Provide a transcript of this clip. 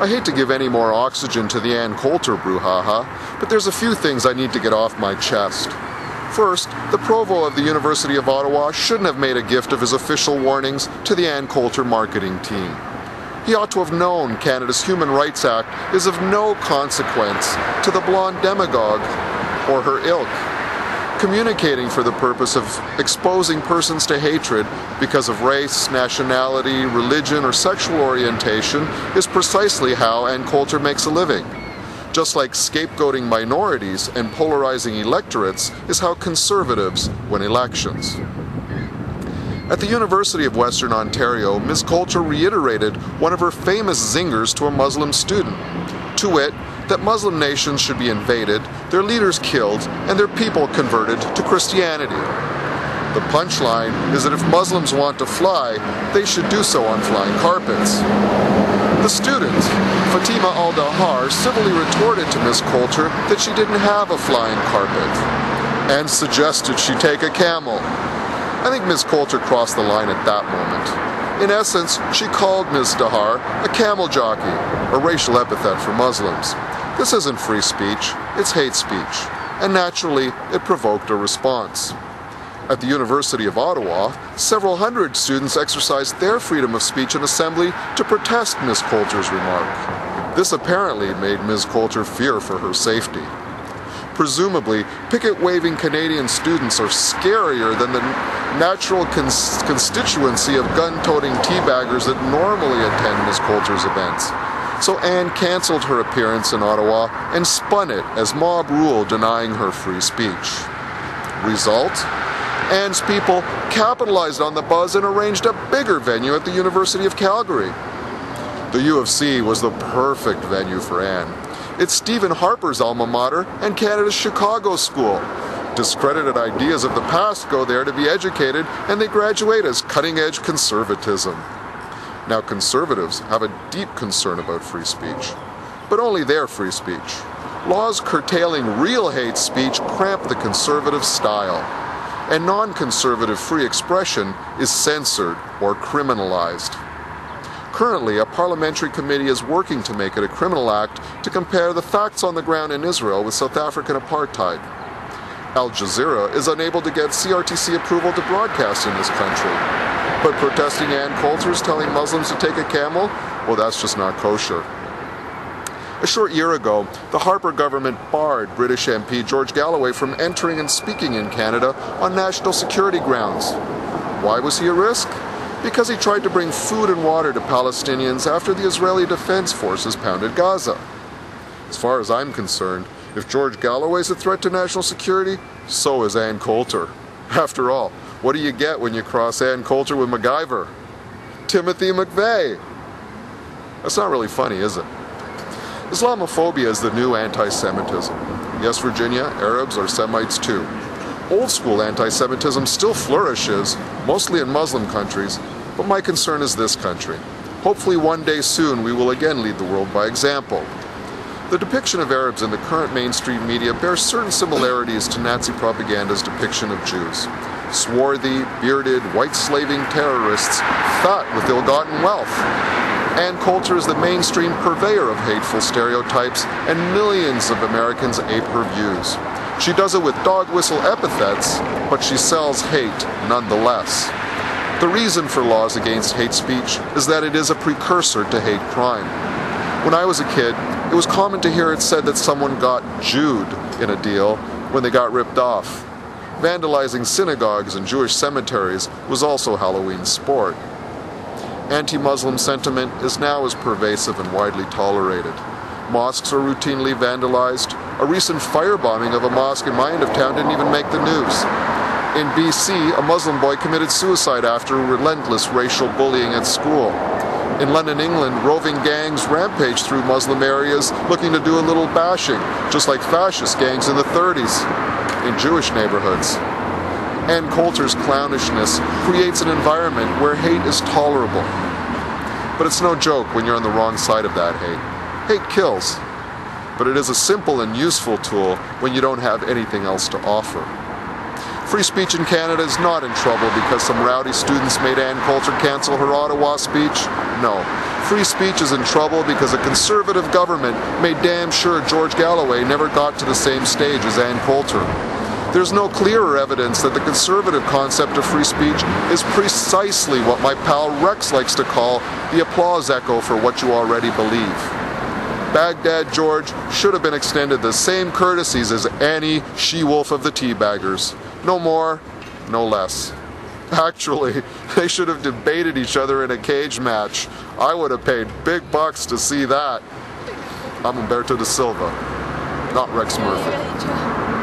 I hate to give any more oxygen to the Ann Coulter brouhaha, but there's a few things I need to get off my chest. First, the Provost of the University of Ottawa shouldn't have made a gift of his official warnings to the Ann Coulter marketing team. He ought to have known Canada's Human Rights Act is of no consequence to the blonde demagogue or her ilk. Communicating for the purpose of exposing persons to hatred because of race, nationality, religion, or sexual orientation is precisely how Ann Coulter makes a living. Just like scapegoating minorities and polarizing electorates is how conservatives win elections. At the University of Western Ontario, Ms. Coulter reiterated one of her famous zingers to a Muslim student, to wit, that Muslim nations should be invaded, their leaders killed, and their people converted to Christianity. The punchline is that if Muslims want to fly, they should do so on flying carpets. The student, Fatima al-Dahar, civilly retorted to Ms. Coulter that she didn't have a flying carpet, and suggested she take a camel. I think Ms. Coulter crossed the line at that moment. In essence, she called Ms. Dahar a camel jockey, a racial epithet for Muslims. This isn't free speech, it's hate speech, and naturally, it provoked a response. At the University of Ottawa, several hundred students exercised their freedom of speech and assembly to protest Ms. Coulter's remark. This apparently made Ms. Coulter fear for her safety. Presumably, picket-waving Canadian students are scarier than the natural constituency of gun-toting teabaggers that normally attend Ms. Coulter's events. So Anne cancelled her appearance in Ottawa and spun it as mob rule denying her free speech. Result? Anne's people capitalized on the buzz and arranged a bigger venue at the University of Calgary. The U of C was the perfect venue for Anne. It's Stephen Harper's alma mater and Canada's Chicago school. Discredited ideas of the past go there to be educated, and they graduate as cutting-edge conservatism. Now, conservatives have a deep concern about free speech, but only their free speech. Laws curtailing real hate speech cramp the conservative style, and non-conservative free expression is censored or criminalized. Currently, a parliamentary committee is working to make it a criminal act to compare the facts on the ground in Israel with South African apartheid. Al Jazeera is unable to get CRTC approval to broadcast in this country. But protesting Ann Coulter's telling Muslims to take a camel? Well, that's just not kosher. A short year ago, the Harper government barred British MP George Galloway from entering and speaking in Canada on national security grounds. Why was he a risk? Because he tried to bring food and water to Palestinians after the Israeli Defense Forces pounded Gaza. As far as I'm concerned, if George Galloway's a threat to national security, so is Ann Coulter. After all, what do you get when you cross Ann Coulter with MacGyver? Timothy McVeigh. That's not really funny, is it? Islamophobia is the new anti-Semitism. Yes, Virginia, Arabs are Semites too. Old-school anti-Semitism still flourishes, mostly in Muslim countries, but my concern is this country. Hopefully one day soon we will again lead the world by example. The depiction of Arabs in the current mainstream media bears certain similarities to Nazi propaganda's depiction of Jews. Swarthy, bearded, white-slaving terrorists, fat with ill-gotten wealth. Ann Coulter is the mainstream purveyor of hateful stereotypes, and millions of Americans ape her views. She does it with dog whistle epithets, but she sells hate nonetheless. The reason for laws against hate speech is that it is a precursor to hate crime. When I was a kid, it was common to hear it said that someone got Jewed in a deal when they got ripped off. Vandalizing synagogues and Jewish cemeteries was also Halloween sport. Anti-Muslim sentiment is now as pervasive and widely tolerated. Mosques are routinely vandalized. A recent firebombing of a mosque in my end of town didn't even make the news. In BC, a Muslim boy committed suicide after relentless racial bullying at school. In London, England, roving gangs rampage through Muslim areas looking to do a little bashing, just like fascist gangs in the 30s in Jewish neighborhoods. Ann Coulter's clownishness creates an environment where hate is tolerable. But it's no joke when you're on the wrong side of that hate. Hate kills, but it is a simple and useful tool when you don't have anything else to offer. Free speech in Canada is not in trouble because some rowdy students made Ann Coulter cancel her Ottawa speech. No, Free speech is in trouble because a conservative government made damn sure George Galloway never got to the same stage as Ann Coulter. There's no clearer evidence that the conservative concept of free speech is precisely what my pal Rex likes to call the applause echo for what you already believe. Baghdad George should have been extended the same courtesies as Annie, she-wolf of the Teabaggers. No more, no less. Actually, they should have debated each other in a cage match. I would have paid big bucks to see that. I'm Umberto da Silva, not Rex Murphy.